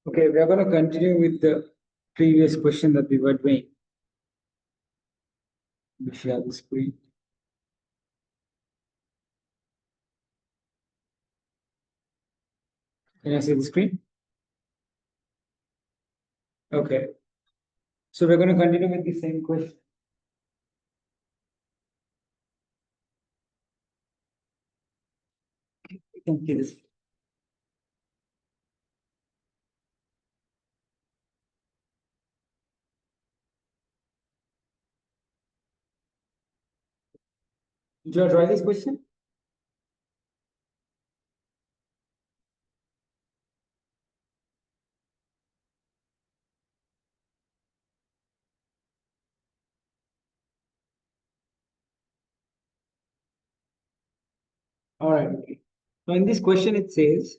Okay, we are going to continue with the previous question that we were doing. We share the screen. Can I see the screen? Okay. So we're going to continue with the same question. You can see this. Did you try this question? All right. Okay. So in this question, it says,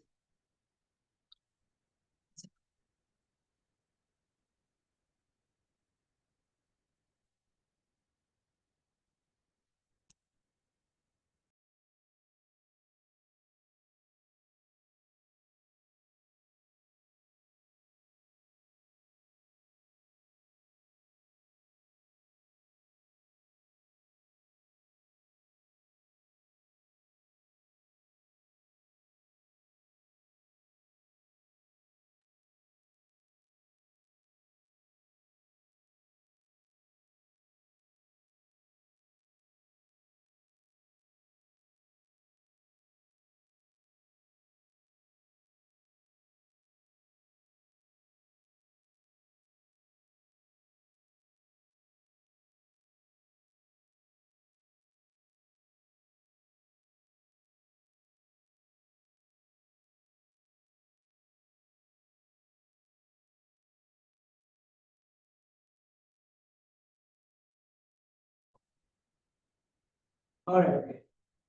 all right. Okay.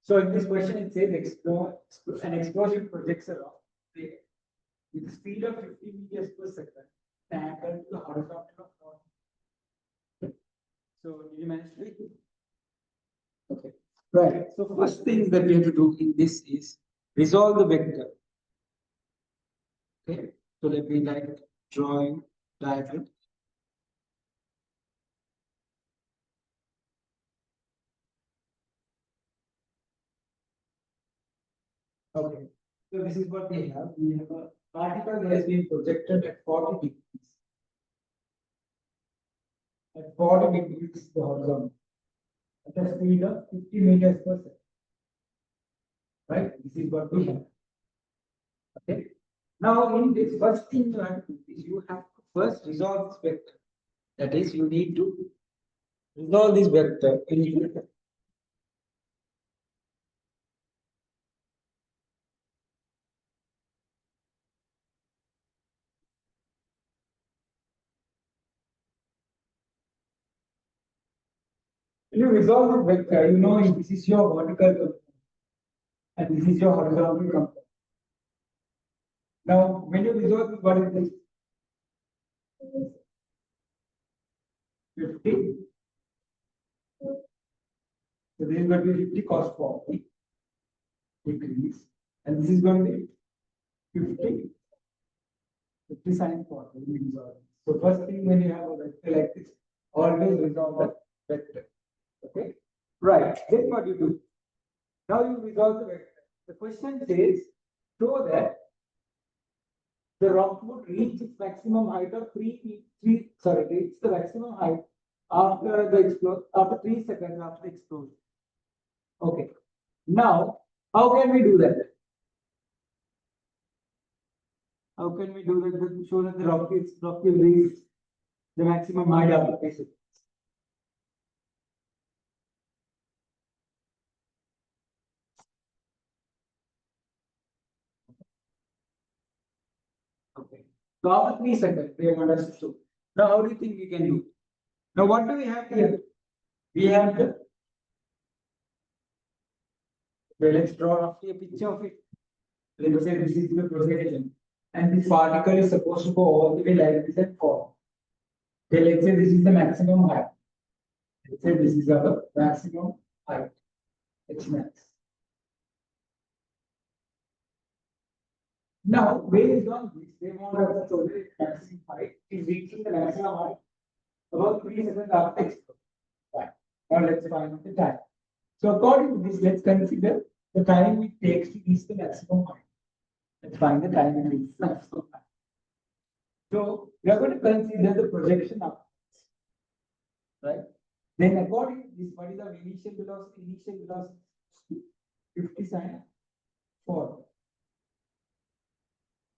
So in this question, it says an explosion projects a rock with a speed of 50 meters per second, angled to the horizontal of 40. So did you manage to do it? Okay. Right. So first thing that we have to do in this is resolve the vector. Okay. So let me like drawing diagram. Okay. So this is what we have. We have a particle that has been projected at 40 degrees. At 40 degrees the horizontal. At a speed of 50 meters per second. Right? This is what we have. Okay. Now in this first thing you have to do is you have to first resolve this vector. That is, you need to resolve this vector in when you resolve this vector, you know this is your vertical component and this is your horizontal component. Now, when you resolve this, what is this? 50. So this is going to be 50 cos 40 degrees, and this is going to be 50 sin 40. So first thing when you have a vector like this, always resolve the vector. Okay. Right. Then what you do? Now you resolve the vector. The question says, show that the rock would reach its maximum height of reach the maximum height after the explosion, after 3 seconds after the explosion. Okay. Now, how can we do that? How can we do that to show that the rock will reach the maximum height after 3 seconds? Okay. So after 3 seconds, they want us to show. Now, how do you think we can do? Now, what do we have here? We have the. Well, let's draw roughly a picture of it. Let's say this is the projection, and this particle is supposed to go all the way like this and fall. Okay, let's say this is the maximum height. Let's say this is our maximum height. H max. Now, based on this, they want us to show that maximum height is reaching the maximum height about 3 seconds after explode. Right. Now let's find the time. So according to this, let's consider the time it takes to reach the maximum height. Let's find the time it reaches the maximum height. So we are going to consider the projection upwards, right? Then according to this, what is our initial velocity? Initial velocity 50 sine 4.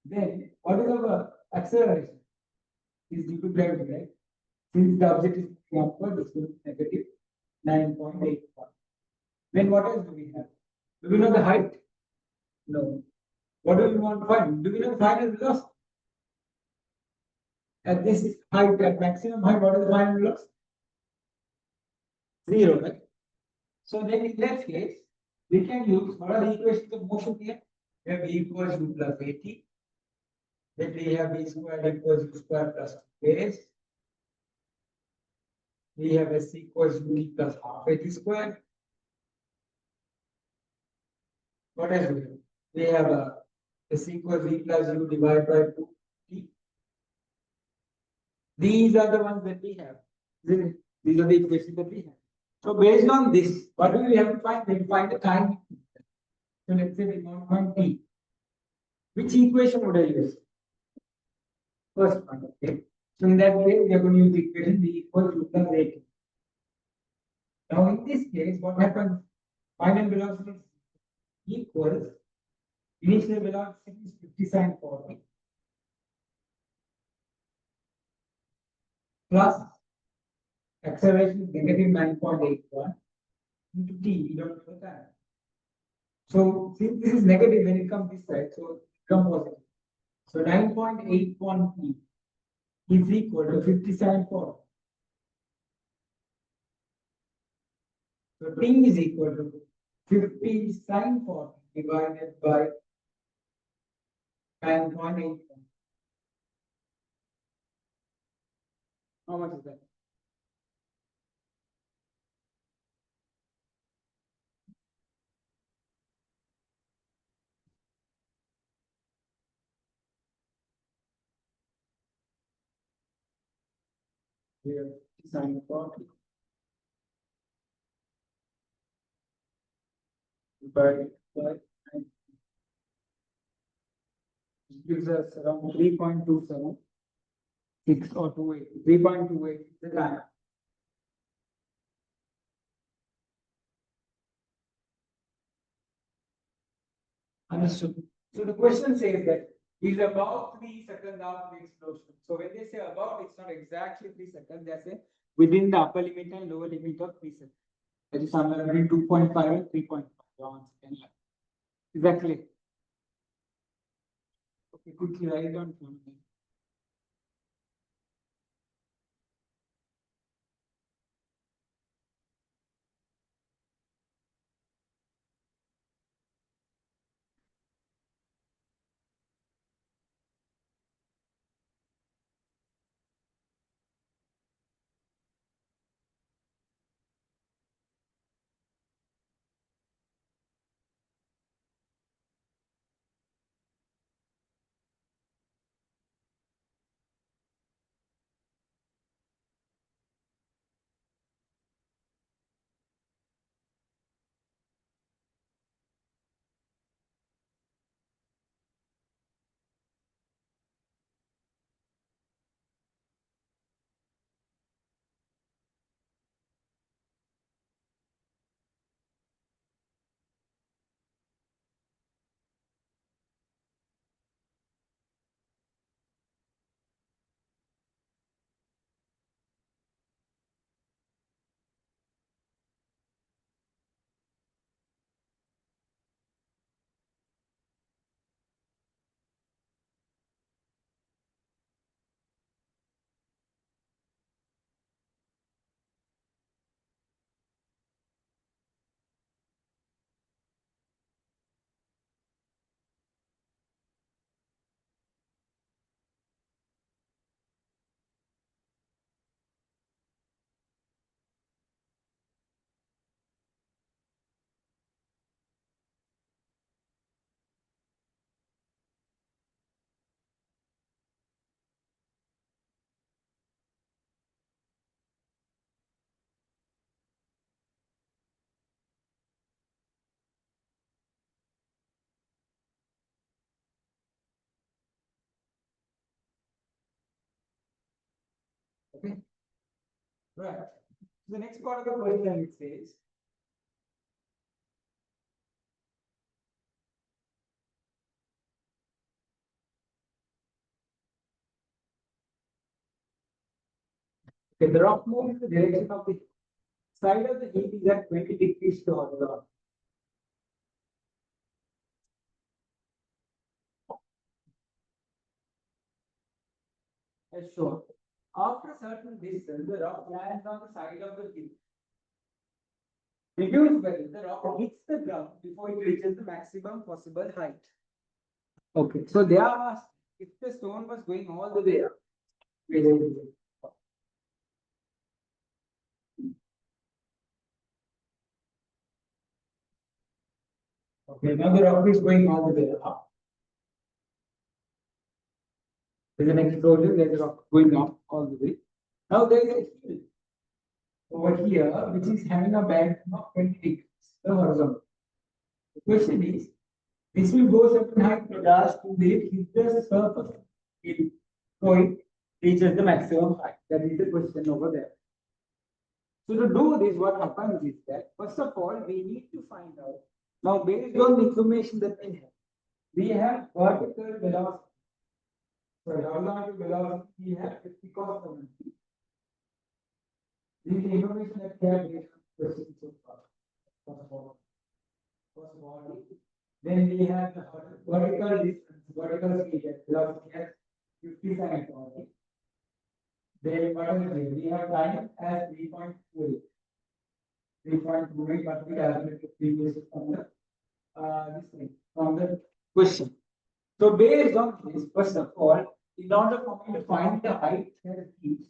Then what is our acceleration? Is due to gravity, right? Since the object is moving upward, it's going to be negative 9.81. Then what else do we have? Do we know the height? No. What do we want to find? Do we know the final velocity? At this height, at maximum height, what is the final velocity? 0, right? So then in that case, we can use what are the equations of motion here? We have E equals U plus AT. Then we have B squared equals U squared plus 2 we have S equals U plus half AT squared. What else do we have? We have S equals V plus U divided by 2T. These are the ones that we have. These are the equations that we have. So based on this, what do we have to find? We find the time. So let's say we want to find T. Which equation would I use? First one, okay. So in that case, we are going to use the equation V equals U plus AT. Now in this case, what happens? Final velocity is equals initial velocity is 50 sine 40 plus acceleration is negative 9.81 into T, we don't know the time. So since this is negative when it comes this side, so it becomes positive. So 9.81 T is equal to 50 sine 40. So T is equal to 50 sine 40 divided by 9.81. How much is that? We have 50 sine 40 divided by 9. It gives us around 3.27. 6 or 2.8, 3.28 is the time. Understood. So the question says that is about 3 seconds after the explosion. So when they say about, it's not exactly 3 seconds. They say within the upper limit and lower limit of 3 seconds. That is somewhere between 2.5 and 3.5. Exactly. Okay, quickly write it down. Okay. Right. The next part of the question it says. Okay, the rock moves in the direction of the side of the heat is at 20 degrees to horizontal. As shown. After a certain distance, the rock lands on the side of the hill. Reduce well, the rock hits the ground before it reaches the maximum possible height. Okay, so they are asked if the stone was going all the way up. Okay, now the rock is going all the way up. There's an explosion, there's a rock going up all the way. Now there is a hill over here which is having a bend of 20 degrees, the horizontal. The question is, this will go certain height to last to hit the surface. So it reaches the maximum height. That is the question over there. So to do this, what happens is that first of all, we need to find out. Now, based on the information that we have vertical velocity. So horizontal velocity we have 50 cos 70. This is the information that we have based on the question so far. First body. Then we have the vertical distance, vertical speed, velocity as 50 sin 40. Then what is it? We have time as 3.28. 3.28, but we have to previous from the this thing, from the question. So based on this, first of all, in order for me to find the height that it keeps,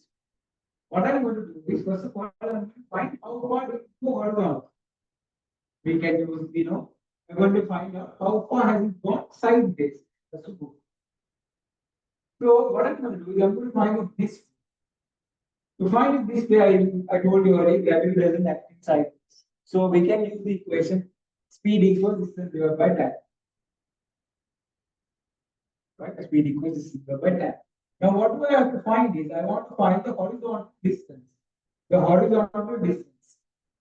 what I'm going to do is first of all, I'm going to find how far it go horizontal. We can use, I'm going to find out how far has it gone sideways. That's good. So what I'm going to do is I'm going to find it this. To find it this way, I told you already, gravity doesn't act in sideways. So we can use the equation speed equals distance divided by time. Right? Speed equals distance divided by time. Now what do I have to find is I want to find the horizontal distance. The horizontal distance.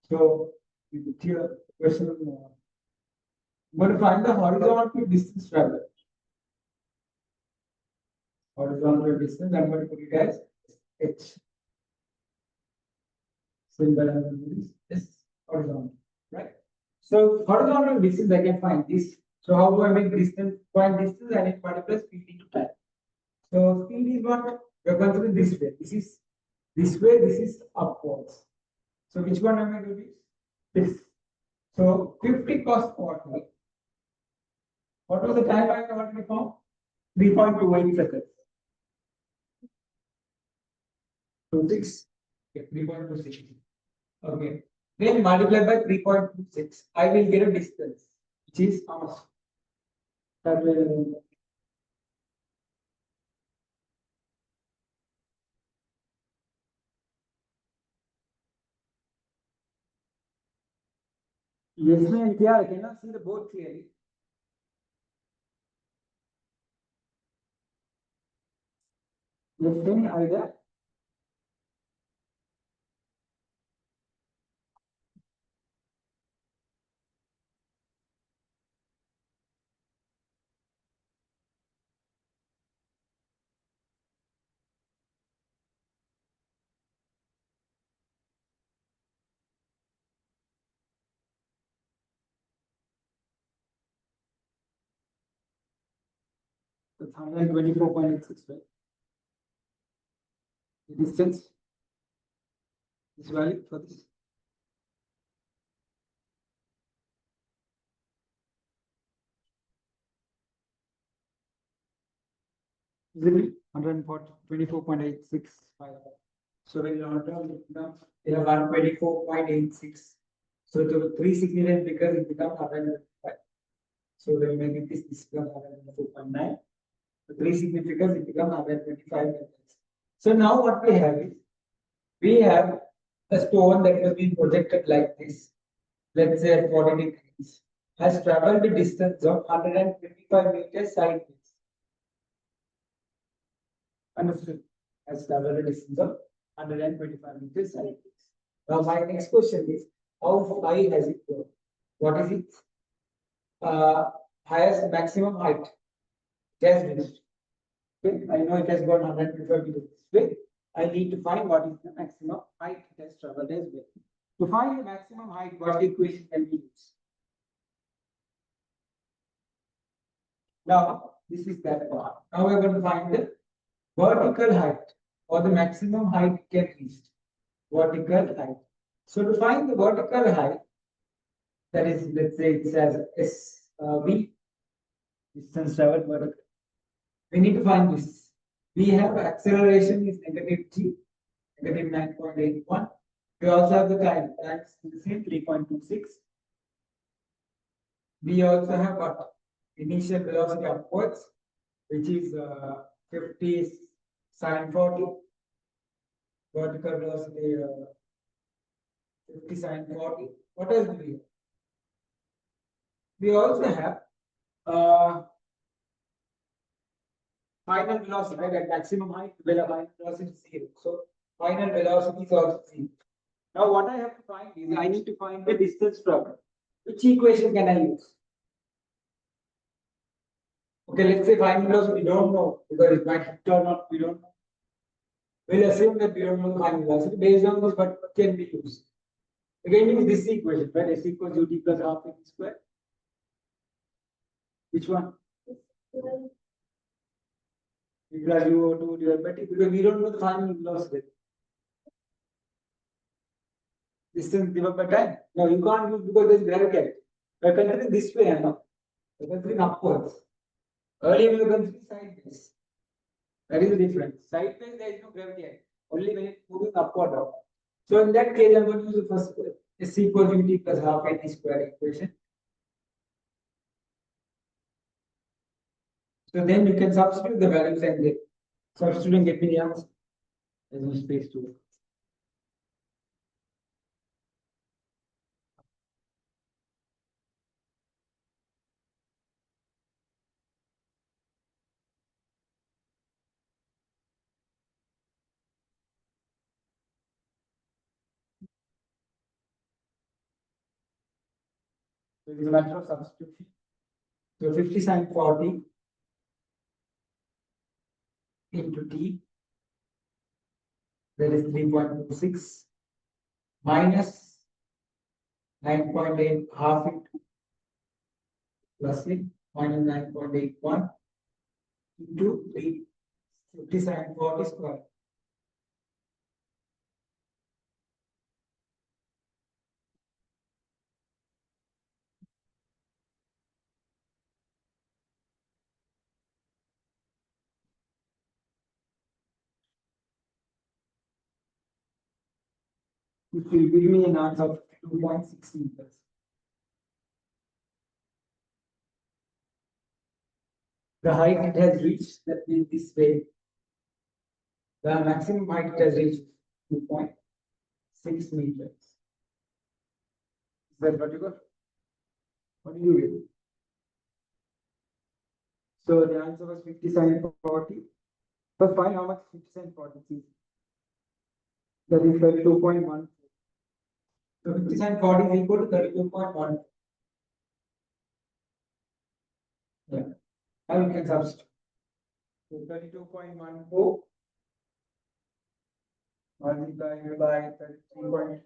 So here question I'm going to find the horizontal distance traveled. Horizontal distance, I'm going to put it as h. Symbol is horizontal, right? So horizontal distance I can find this. So how do I make distance? Find distance and in particular speed into time. So speed is what we're considering this way. This way, this is upwards. So which one am I going to use? This. So 50 cos 40. What was the time I already found? 3.28 seconds. So 6. 3.26. Okay. Then multiply by 3.26. I will get a distance, which is how much? Yes, ma'am. Yeah, I cannot see the board clearly. Yes, ma'am. Are you there? It's 124.86, right? The distance is valid for this. Is it 124.865? So when you want to have 124.86. So to 3 significant because it becomes 105. So when we make this becomes 104.9. The 3 significance it becomes 125. So now what we have is we have a stone that has been projected like this, let's say at 40 degrees, has traveled the distance of 125 meters sideways. Understood? Has traveled the distance of 125 meters. Now my next question is, how high has it grown? What is its highest maximum height? It has reached. Okay, I know it has gone 125 meters this way. I need to find what is the maximum height it has traveled as well. To find the maximum height, what equation can we use? Now, this is that part. Now we're going to find the vertical height or the maximum height get reached. Vertical height. So to find the vertical height, that is, let's say it says V, distance traveled vertical. We need to find this. We have acceleration is negative g, negative 9.81. We also have the time, that's the same 3.26. We also have what? Initial velocity upwards, which is 50 sine 40. Vertical velocity 50 sine 40. What else do we have? We also have final velocity, right? At maximum height, final velocity is 0. So final velocity is also 0. Now what I have to find is I need to find the distance traveled. Which equation can I use? Okay, let's say final velocity we don't know because it might hit or not, we don't know. We'll assume that we don't know the final velocity. Based on this, what can we use? Again, use this equation, right? S equals ut plus half m square. Which one? Plus u2 divided by t, because we don't know the final velocity. Distance divided by time. Now you can't use because there's gravity. We're considering this way, now. We're considering upwards. Earlier we were considering sideways. That is the difference. Sideways there is no gravity. Only when it's moving upward. So in that case, I'm going to use the first S equals ut plus half n square equation. So then you can substitute the values and get substitute and get me the answer. There's no space to work. So it is a matter of substitution. So 50 sine 40 into t, that is 3.26 minus 9.8 half into plus it minus 9.81 into 50 sine 40 square. It will give me an answer of 2.6 meters. The height it has reached, that means this way. The maximum height it has reached 2.6 meters. Is that what you got? What do you get? So the answer was 50 sine 40. First find how much 50 sine 40 is. That is 32.1. So 50 sine 40 is equal to 32.1. Yeah. Now you can substitute. So 32.14 multiplied by 33.6.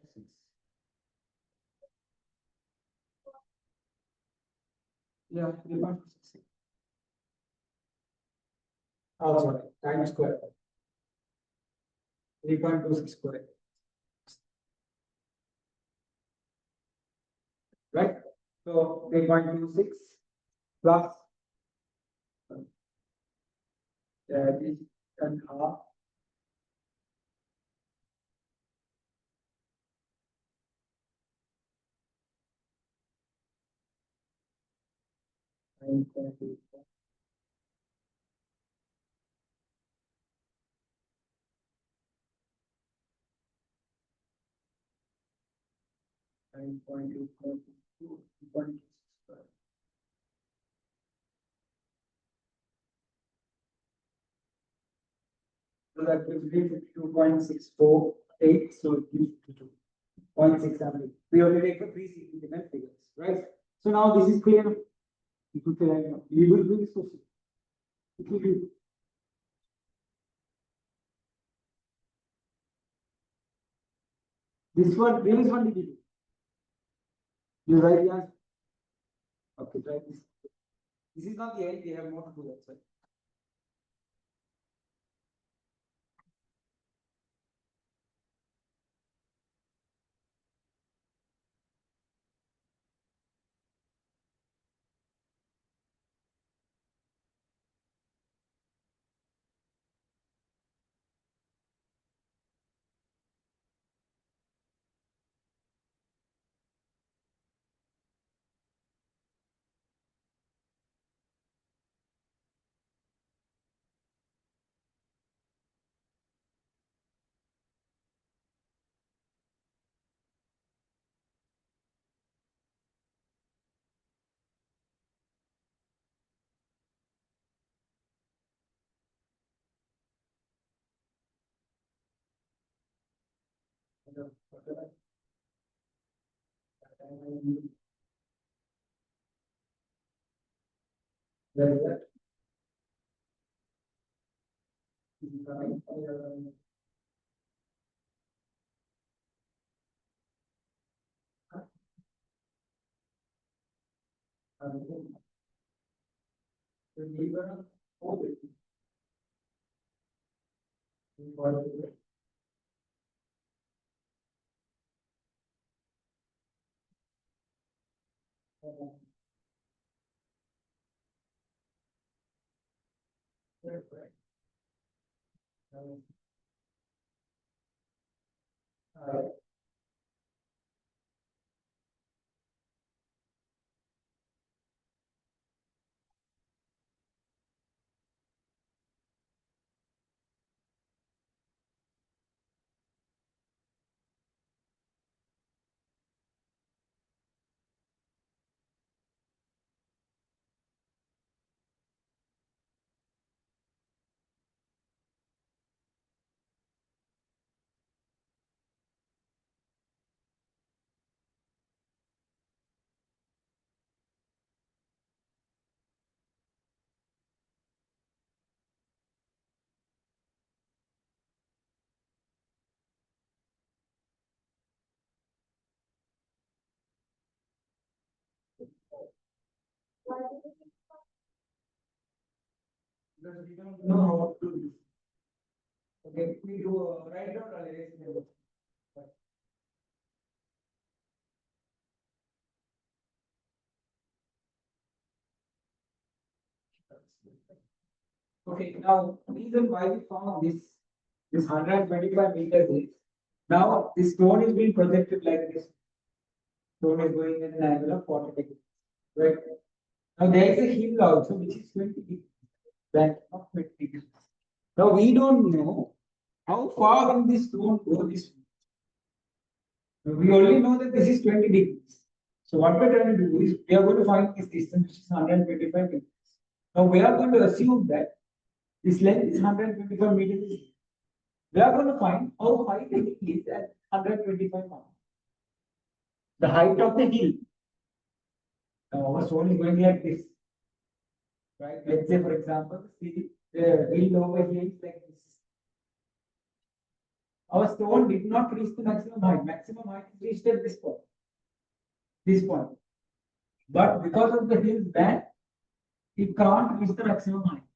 Yeah, 3.6. Oh, sorry, times square. 3.26 square. Right? So 3.26 plus this and half. And 9.2. So that gives me 52.648. So it gives 52.678. We only take the three significant figures, right? So now this is clear. You could say, you will do this question. It will be. This one, previous one did you do? You write the answer. Okay, try this. This is not the end, we have more to do, that's why. Where is that? This is coming. Because we don't know how to do this. Okay, we do write down relation number. Okay, now reason why we found this 125 meters is now this stone is being projected like this. Stone is going in an angle of 40 degrees. Right. Now there is a hill also which is 20 degrees. Back of 20 degrees. Now we don't know how far will this stone go this way. We only know that this is 20 degrees. So what we're trying to do is we are going to find this distance which is 125 meters. Now we are going to assume that this length is 125 meters. We are going to find how high the hill is at 125 meters. The height of the hill. Now our stone is going like this. Right? Let's say for example, see the hill over here is like this. Our stone did not reach the maximum height. Maximum height is reached at this point. This point. But because of the hill's band, it can't reach the maximum height.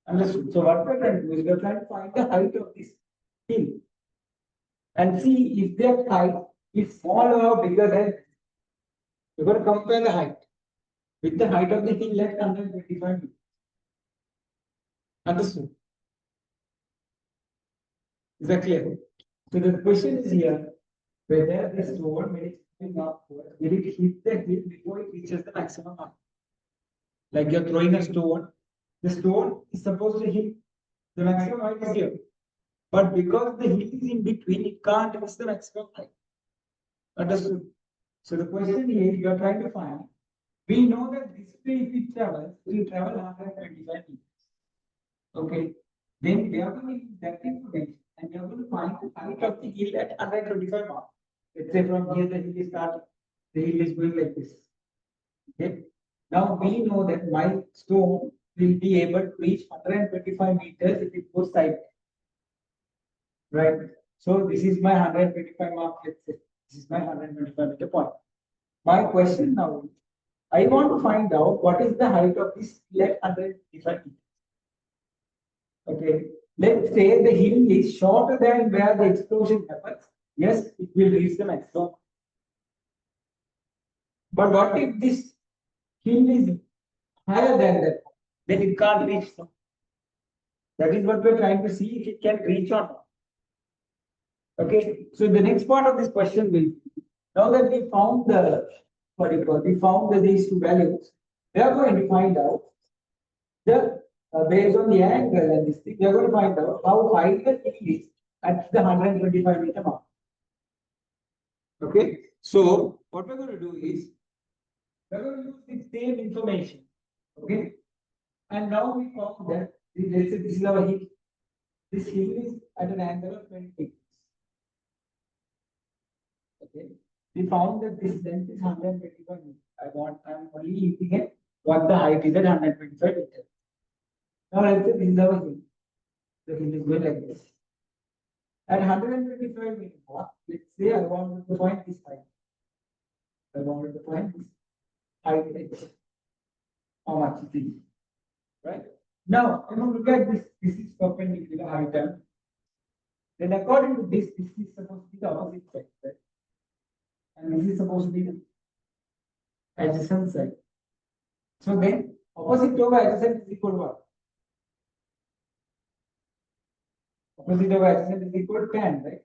Understood? So what we're trying to do is we're trying to find the height of this hill and see if that height is smaller or bigger than. We're going to compare the height with the height of the hill at 125 meters. Understood? Is that clear? So the question is here whether this stone, when it's going upward, will it hit the hill before it reaches the maximum height? Like you're throwing a stone, the stone is supposed to hit the maximum height is here. But because the hill is in between, it can't reach the maximum height. Understood? So the question here you are trying to find, we know that this way if it travels, it will travel 125 meters. Okay. Then we are going to use that information and we are going to find the height of the hill at 125 mark. Let's say from here the hill is starting, the hill is going like this. Okay. Now we know that my stone will be able to reach 125 meters if it goes side. Right. So this is my 125 mark. Let's say this is my 125 meter point. My question now is, I want to find out what is the height of this hill at 125 meters. Okay. Let's say the hill is shorter than where the explosion happens. Yes, it will reach the maximum. But what if this hill is higher than that? Then it can't reach. That is what we're trying to see if it can reach or not. Okay. So the next part of this question will be, now that we found the what do you call, we found these two values, we are going to find out the based on the angle and this thing, we are going to find out how high the hill is at the 125 meter mark. Okay. So what we're going to do is we're going to use the same information. Okay. And now we found that let's say this is our hill. This hill is at an angle of 20 degrees. Okay. We found that this length is 125 meters. I'm only looking at what the height is at 125 meters. Now let's say this is our hill. The hill is going like this. At 125 meters, let's say I wanted to find this height. I wanted to find this height h. How much it is. Right? Now, look at this. This is perpendicular height term. Then according to this is supposed to be the opposite side. Right? And this is supposed to be the adjacent side. So then opposite over adjacent is equal to what? Opposite over adjacent is equal to tan, right?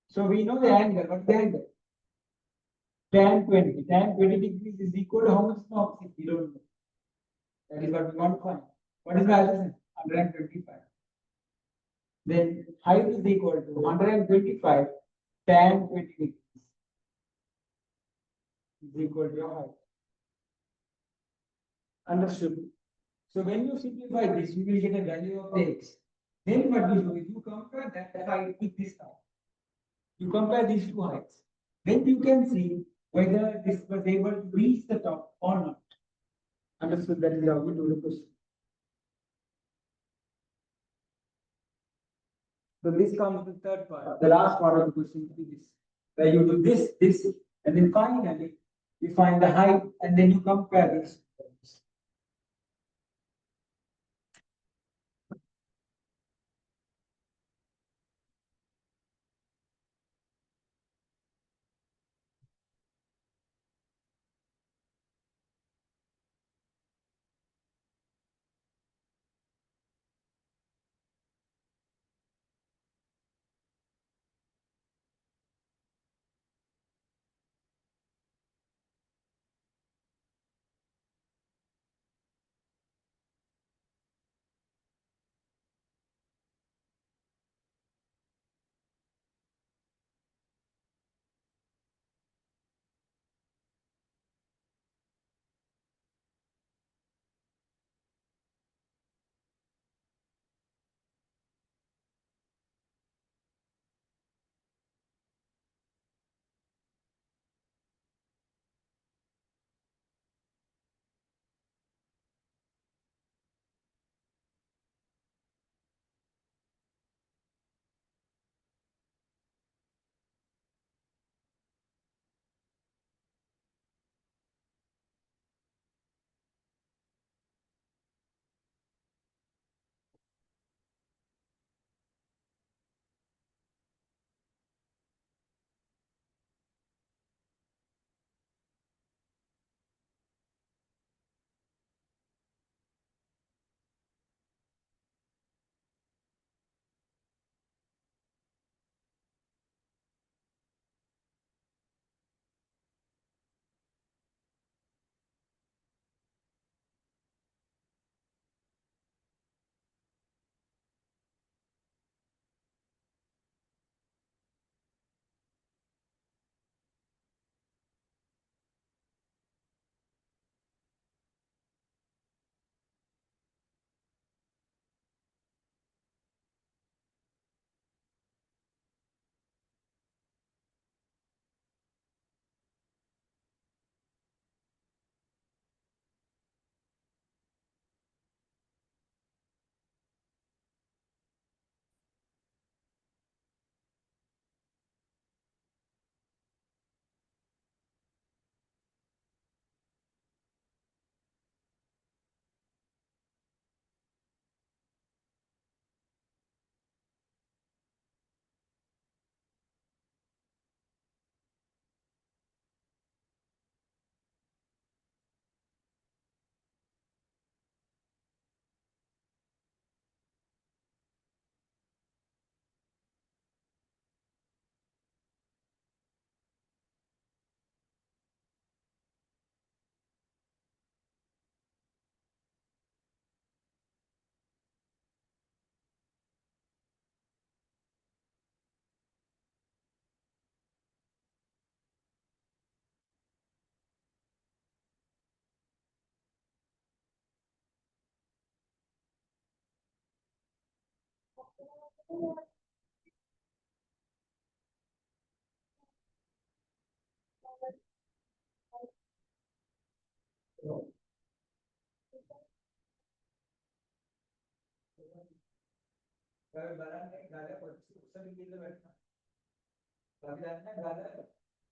So we know the angle. What is the angle? Tan 20. Tan 20 degrees is equal to how much is the opposite? We don't know. That is what we want to find. What is the adjacent? 125. Then height is equal to 125 tan 20 degrees is equal to your height. Understood. So when you simplify this, you will get a value of x. Then what you do is you compare that height with this height. You compare these two heights. Then you can see whether this was able to reach the top or not. Understood? That is how we do the question. So this comes to the third part. The last part of the question is this. Where you do this, and then finally you find the height and then you compare this.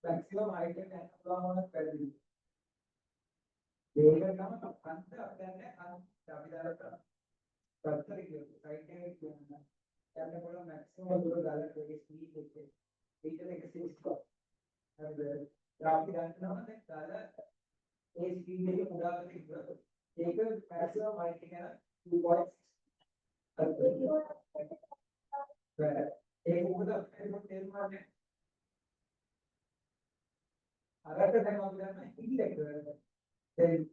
Maximum item വേഗം കണ്ട് തന്നെ കവിതാലൊക്കെ കത്തിരിക്കുന്നു maximum ഒരു കാലത്ത് സ്പീഡിലേക്ക് വീട്ടിലേക്ക് തിരിച്ചോ രാവിലെ കാല ഈ സ്പീഡിലേക്ക് കൂടാതെ एक मैक्सिमम आइटम है 2 एक ऊपर तेल मारने अगर तो देखो ना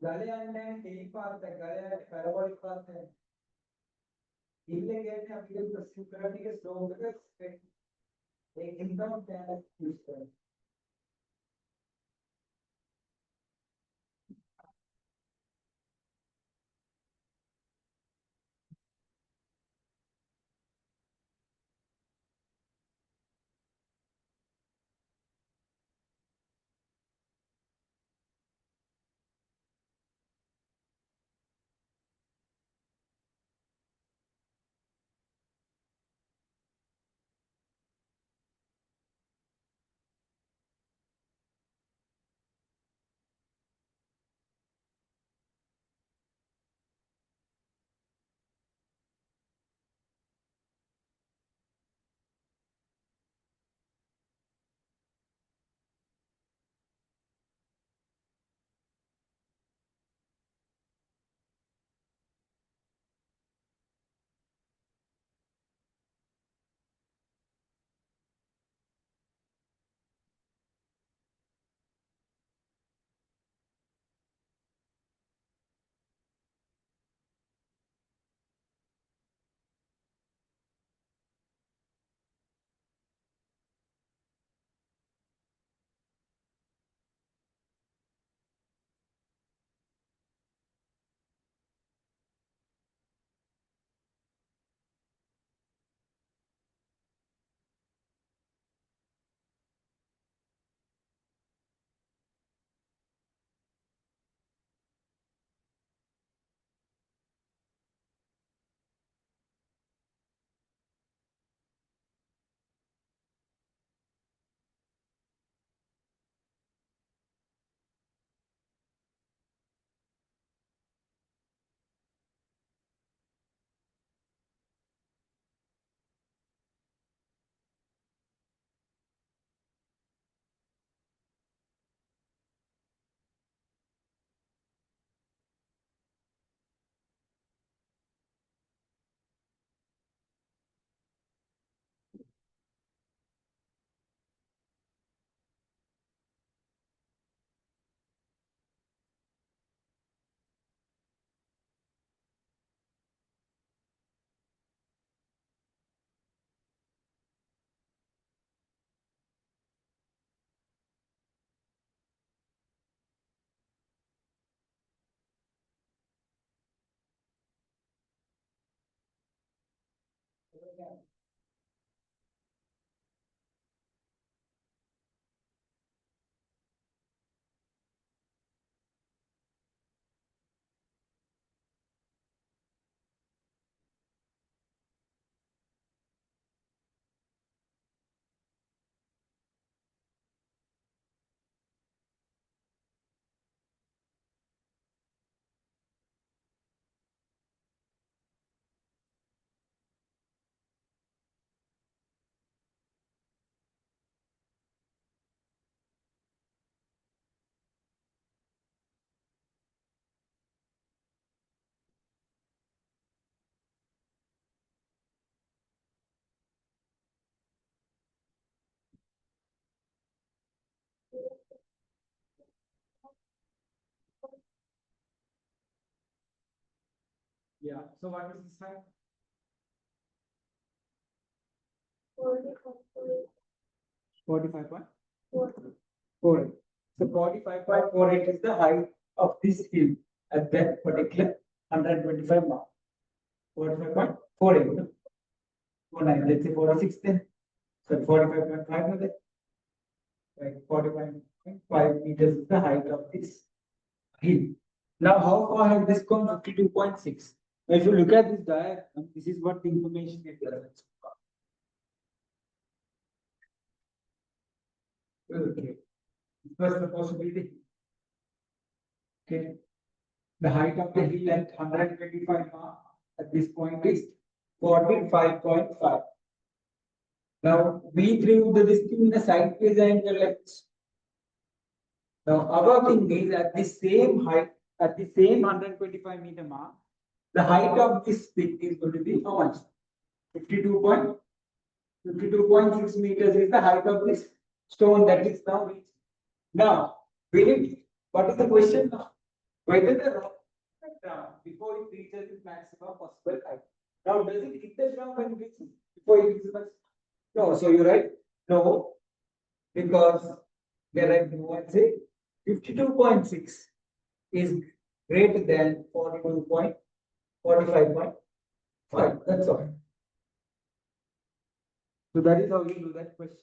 गले कई पार्ट है गले पैराबोलिक पार्ट है इनके कहते हैं अभी तो सिक्योरिटी के स्लो होकर एक इनकम चैनल यूज करें Yeah. So what is this time? 45.4. So 45.48 is the height of this hill at that particular 125 mark. 45.48. 49, let's say 46 then. So 45.5 no, then. Right, 45.5 meters is the height of this hill. Now, how far has this gone? 52.6. Now, if you look at this diagram, this is what the information it does. Okay. First, the possibility. Okay. The height of the hill at 125 mark at this point is 45.5. Now, we drew this thing in a sideways angle. Now, our thing is at the same height, at the same 125-meter mark, the height of this thing is going to be how much? 52.6 meters is the height of this stone that is now reached. Now, what is the question now? Whether the rock hit the ground before it reaches its maximum possible height. Now, does it hit the ground when it reaches before it reaches the No, so you're right. No, because there are no and say 52.6 is greater than 42.45.5. That's all. So that is how you do that question.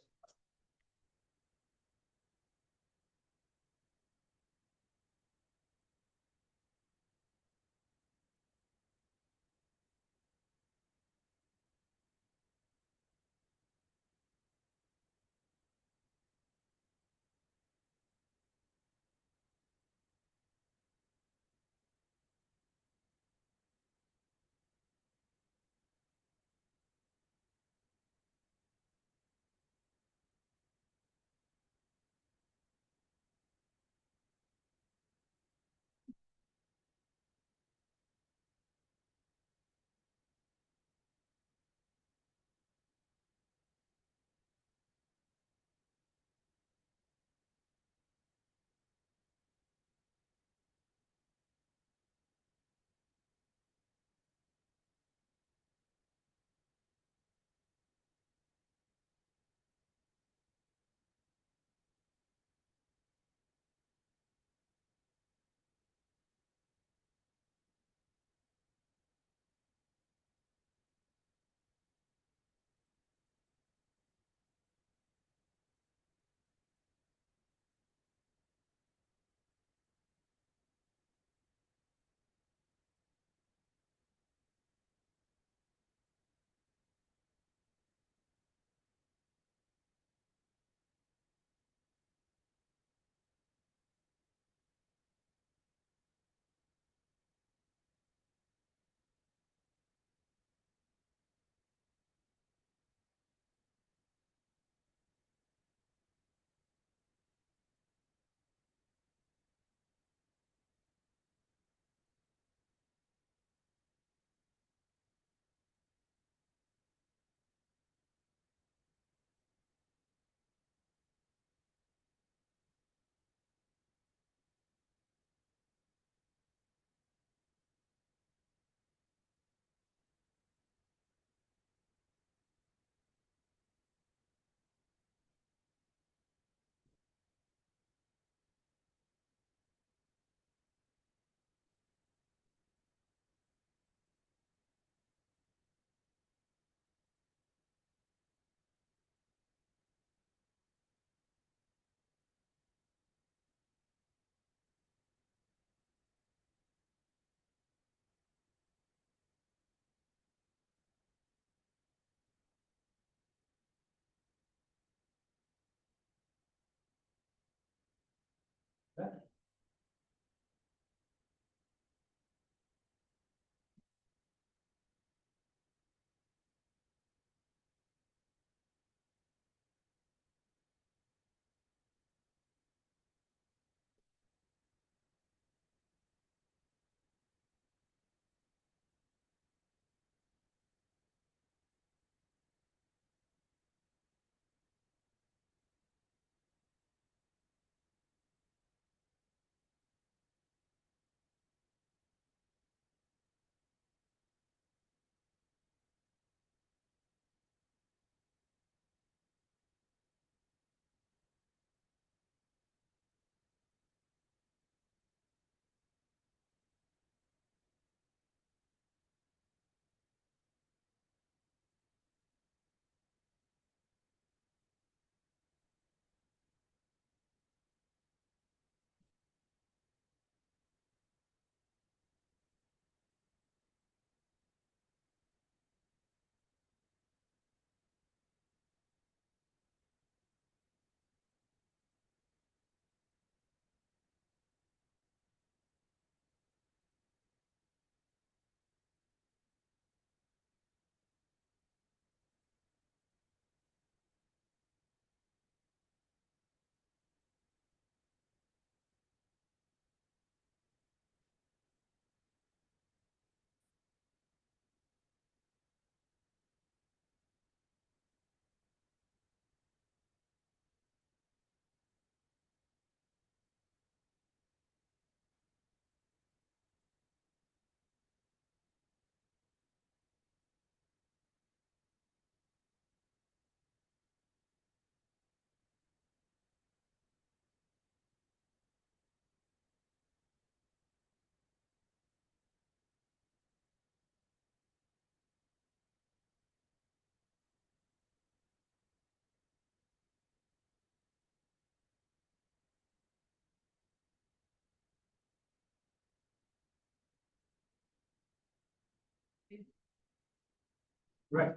Right.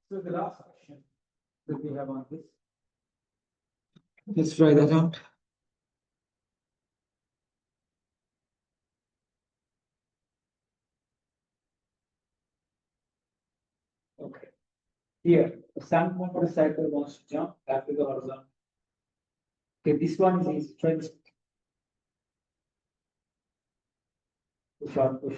So the last question that we have on this. Let's try that out. Okay. Here, the sun motorcycle wants to jump back to the horizontal. Okay, this one is easy. Try this. Push on, push.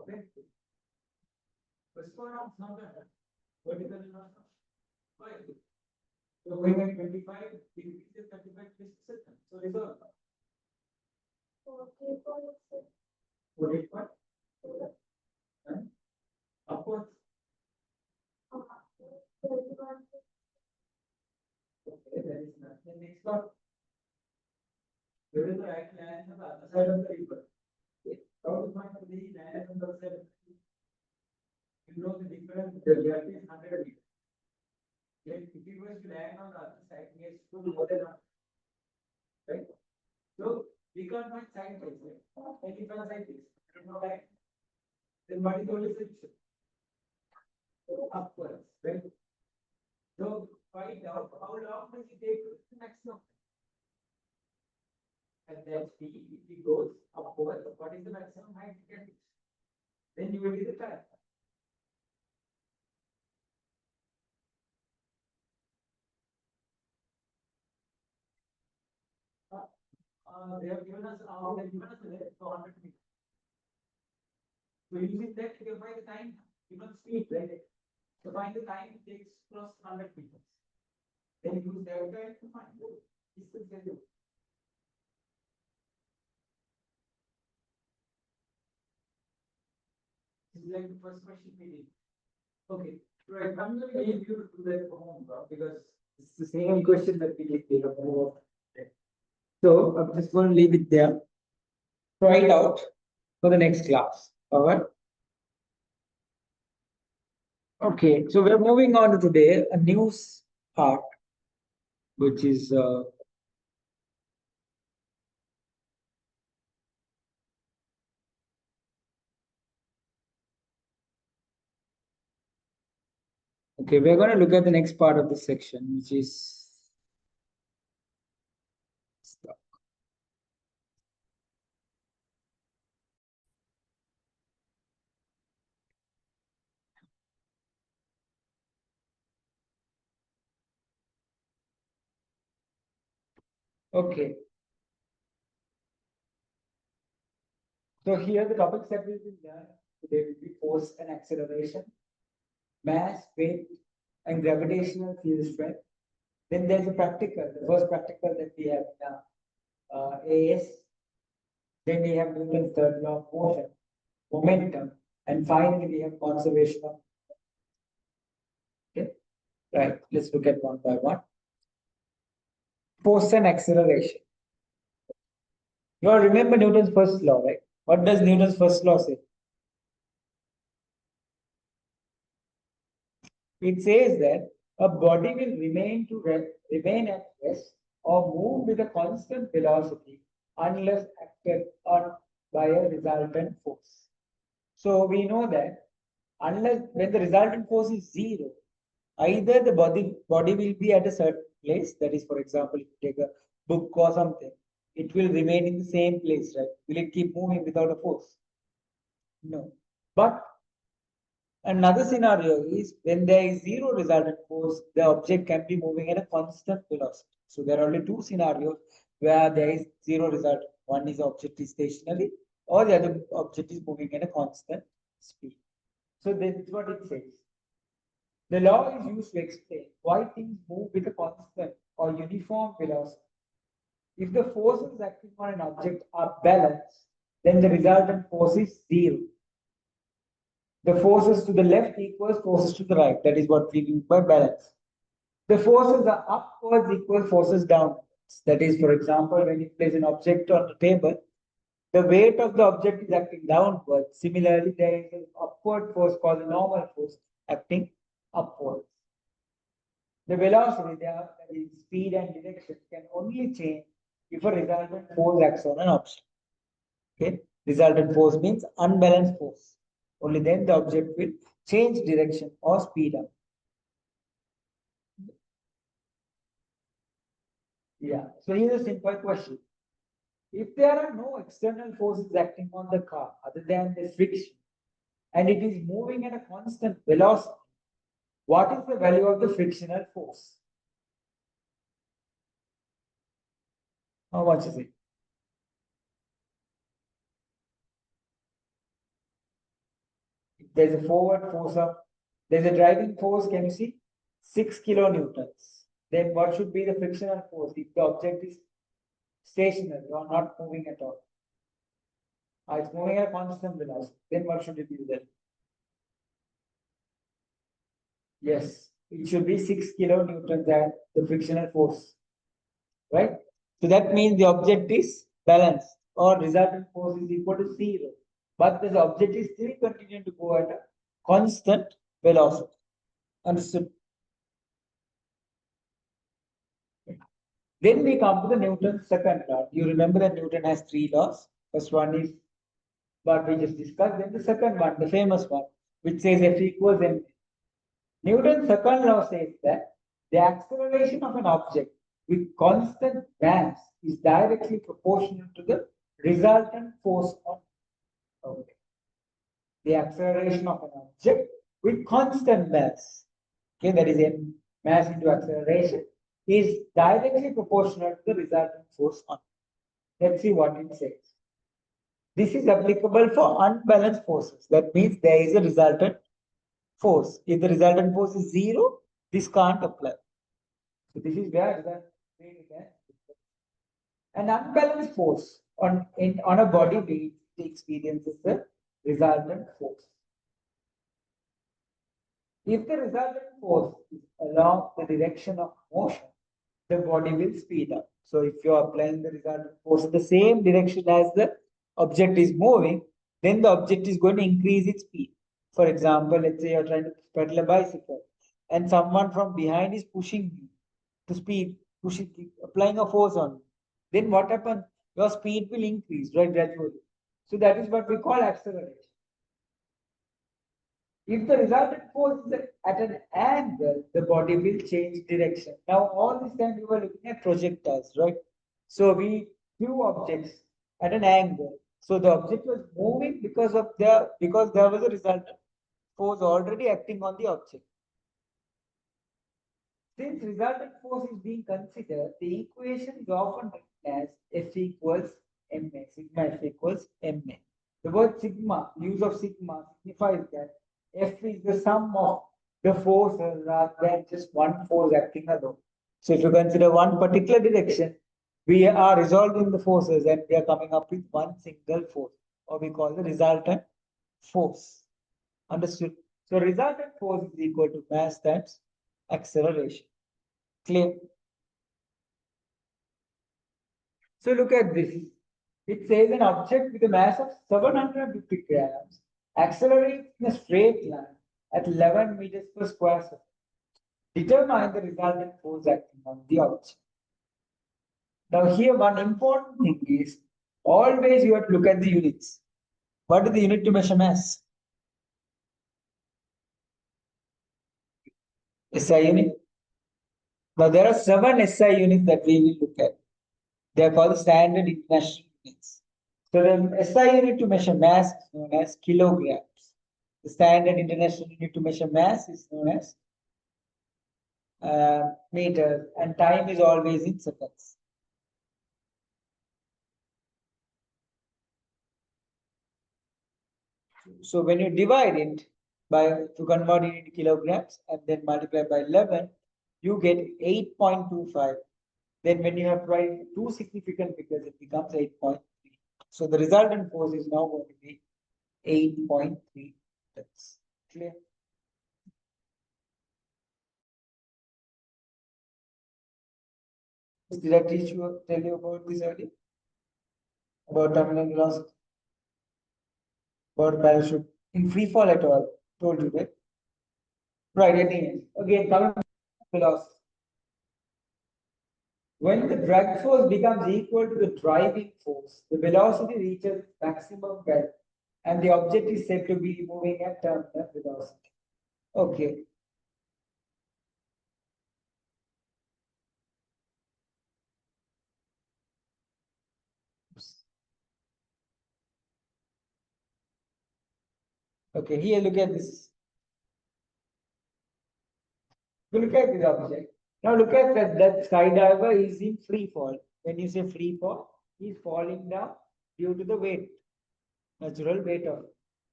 Okay. First one is not that. Vertical is not. Why? So going at 25, it is 35 plus second. So resolve. 44. And upwards. Okay, that is not. The next one. Where is the right land on the other side of the river? How to find the land on the other side of the river? You know the difference, the reality is 100 meters. Then if you were to land on the other side, we have to do more than 100. Right? So we can't find side by side. And if one side is, then what is the only solution? Upwards, right? So find out how long does it take to reach the maximum? And then speed, if it goes upwards, what is the maximum height you can reach? Then you will get the time. They have given us a length of 100 meters. So using that, you can find the time, given speed, right? So find the time it takes to cross 100 meters. Then use delta to find the distance value. This is like the first question we did. Okay, right. I'm going to leave you to do that for home, bro, because it's the same question that we did here before. So I'm just going to leave it there. Try it out for the next class. All right. Okay, so we're moving on to today a news part, which is okay, we're going to look at the next part of this section, which is stock. Okay. So here the topics that we will learn today will be force and acceleration, mass, weight, and gravitational field strength. Then there's a practical, the first practical that we have in AS. Then we have Newton's third law of motion, momentum, and finally we have conservation of. Okay, right. Let's look at one by one. Force and acceleration. You all remember Newton's first law, right? What does Newton's first law say? It says that a body will remain at rest or move with a constant velocity unless acted on by a resultant force. So we know that unless when the resultant force is zero, either the body will be at a certain place, that is, for example, if you take a book or something, it will remain in the same place, right? Will it keep moving without a force? No. But another scenario is when there is zero resultant force, the object can be moving at a constant velocity. So there are only two scenarios where there is zero result. One is object is stationary, or the other object is moving at a constant speed. So this is what it says. The law is used to explain why things move with a constant or uniform velocity. If the forces acting on an object are balanced, then the resultant force is zero. The forces to the left equals forces to the right. That is what we mean by balance. The forces are upwards equal forces downwards. That is, for example, when you place an object on the table, the weight of the object is acting downwards. Similarly, there is an upward force called the normal force acting upwards. The velocity, that is speed and direction, can only change if a resultant force acts on an object. Okay, resultant force means unbalanced force. Only then the object will change direction or speed up. Yeah. So here's a simple question. If there are no external forces acting on the car other than the friction, and it is moving at a constant velocity, what is the value of the frictional force? How much is it? There's a forward force of, there's a driving force, can you see? 6 kilonewtons. Then what should be the frictional force if the object is stationary or not moving at all? It's moving at a constant velocity. Then what should it be then? Yes, it should be 6 kilonewtons at the frictional force. Right? So that means the object is balanced or resultant force is equal to 0. But the object is still continuing to go at a constant velocity. Understood? Then we come to the Newton's second law. You remember that Newton has 3 laws. First one is what we just discussed. Then the second one, the famous one, which says F equals mc. Newton's second law says that the acceleration of an object with constant mass is directly proportional to the resultant force on object. The acceleration of an object with constant mass, okay, that is m mass into acceleration, is directly proportional to the resultant force on. Let's see what it says. This is applicable for unbalanced forces. That means there is a resultant force. If the resultant force is 0, this can't apply. So this is where an unbalanced force on a body weight experiences the resultant force. If the resultant force is along the direction of motion, the body will speed up. So if you are applying the resultant force in the same direction as the object is moving, then the object is going to increase its speed. For example, let's say you're trying to pedal a bicycle and someone from behind is pushing you to speed, applying a force on you. Then what happens? Your speed will increase, right, gradually. So that is what we call acceleration. If the resultant force is at an angle, the body will change direction. Now, all this time we were looking at projectiles, right? So we view objects at an angle. So the object was moving because there was a resultant force already acting on the object. Since resultant force is being considered, the equation is often written as F equals ma. Sigma F equals ma. The word sigma, use of sigma signifies that F is the sum of the forces rather than just one force acting alone. So if you consider one particular direction, we are resolving the forces and we are coming up with one single force, or we call the resultant force. Understood? So resultant force is equal to mass times acceleration. Clear? So look at this. It says an object with a mass of 750 grams accelerates in a straight line at 11 meters per square second. Determine the resultant force acting on the object. Now here one important thing is always you have to look at the units. What is the unit to measure mass? SI unit. Now there are 7 SI units that we will look at. They are called standard international units. So the SI unit to measure mass is known as kilograms. The standard international unit to measure mass is known as meters, and time is always in seconds. So when you divide it to convert it into kilograms and then multiply by 11, you get 8.25. Then when you have tried 2 significant figures, it becomes 8.3. So the resultant force is now going to be 8.3 tons. Clear? Did I tell you about this earlier? About terminal velocity? About parachute? In free fall at all? Told you, right? Right, anyway. Again, coming to velocity. When the drag force becomes equal to the driving force, the velocity reaches maximum value and the object is said to be moving at terminal velocity. Okay. Okay, here look at this. Look at this object. Now look at that skydiver is in free fall. When you say free fall, he is falling down due to the weight, natural weight of.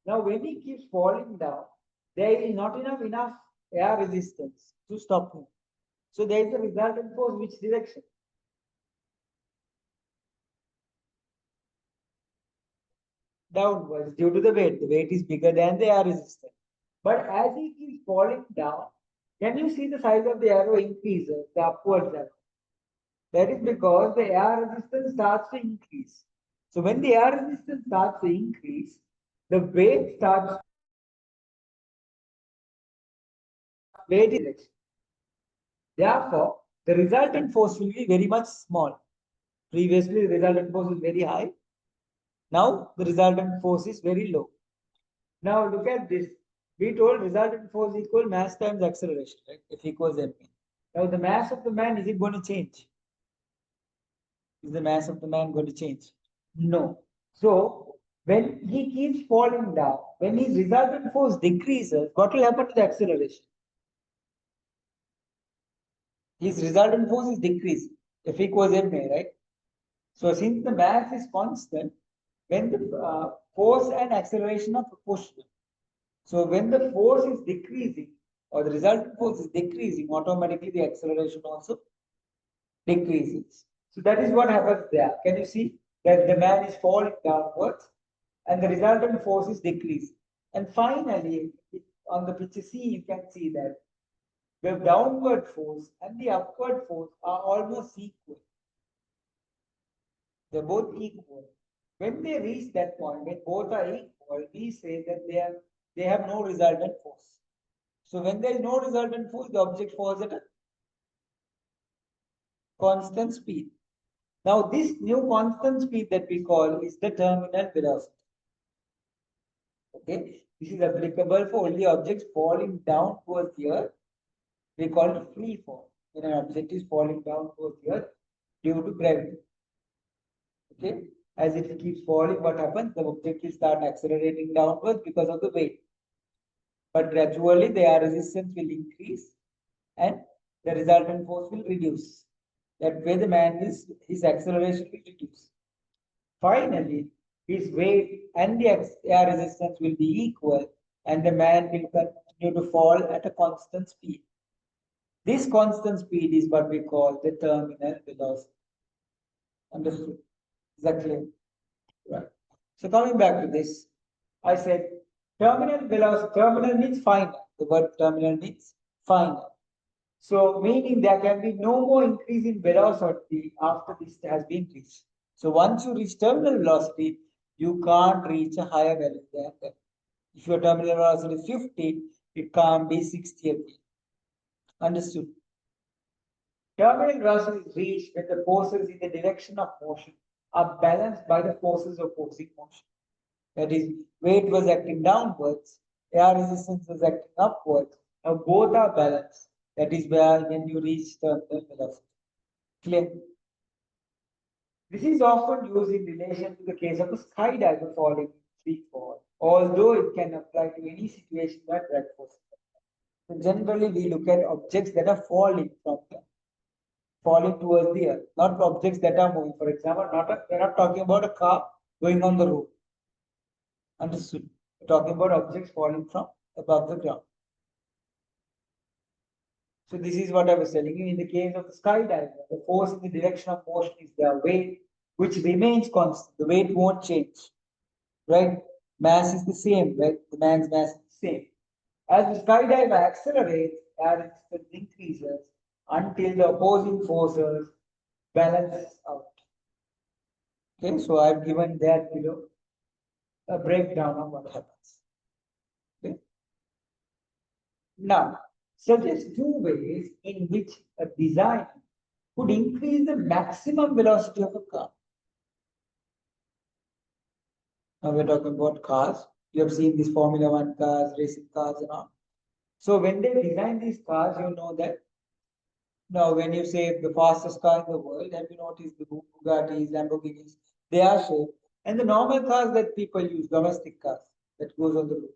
Now, when he keeps falling down, there is not enough air resistance to stop him. So there is a resultant force which direction? Downwards due to the weight. The weight is bigger than the air resistance. But as he keeps falling down, can you see the size of the arrow increases, the upwards arrow? That is because the air resistance starts to increase. So when the air resistance starts to increase, the weight starts weight direction. Therefore, the resultant force will be very much small. Previously, the resultant force is very high. Now, the resultant force is very low. Now, look at this. We told resultant force equal mass times acceleration, right? F equals ma. Now, the mass of the man, is it going to change? Is the mass of the man going to change? No. So, when he keeps falling down, when his resultant force decreases, what will happen to the acceleration? His resultant force is decreasing. F equals ma, right? So since the mass is constant, when the force and acceleration are proportional. So when the force is decreasing or the resultant force is decreasing, automatically the acceleration also decreases. So that is what happens there. Can you see that the man is falling downwards and the resultant force is decreasing. And finally, on the picture C, you can see that the downward force and the upward force are almost equal. They're both equal. When they reach that point, when both are equal, we say that they have no resultant force. So when there is no resultant force, the object falls at a constant speed. Now this new constant speed that we call is the terminal velocity. Okay, this is applicable for only objects falling down towards the earth. We call it free fall. When an object is falling down towards the earth due to gravity. Okay, as it keeps falling, what happens? The object will start accelerating downwards because of the weight. But gradually the air resistance will increase and the resultant force will reduce. That way the man is, his acceleration will reduce. Finally, his weight and the air resistance will be equal and the man will continue to fall at a constant speed. This constant speed is what we call the terminal velocity. Understood? Is that clear? Right. So coming back to this, I said terminal velocity, terminal means final. The word terminal means final. So meaning there can be no more increase in velocity after this has been reached. So once you reach terminal velocity, you can't reach a higher value than that. If your terminal velocity is 50, it can't be 60 again. Understood? Terminal velocity is reached when the forces in the direction of motion are balanced by the forces opposing motion. That is, weight was acting downwards, air resistance was acting upwards. Now both are balanced. That is where when you reach terminal velocity. Clear? This is often used in relation to the case of a skydiver falling in free fall, although it can apply to any situation where drag force. So generally, we look at objects that are falling from the falling towards the earth, not objects that are moving. For example, we're not talking about a car going on the road. Understood? We're talking about objects falling from above the ground. So this is what I was telling you. In the case of the skydiver, the force in the direction of motion is their weight, which remains constant. The weight won't change, right? Mass is the same, right? The man's mass is the same. As the skydiver accelerates, air resistance increases until the opposing forces balance out. Okay, so I've given that below a breakdown of what happens. Okay. Now, suggest two ways in which a design could increase the maximum velocity of a car. Now we're talking about cars. You have seen these Formula One cars, racing cars, and all. So when they design these cars, you know that now when you say the fastest car in the world, have you noticed the Bugattis, Lamborghinis? They are shaped. And the normal cars that people use, domestic cars that goes on the road.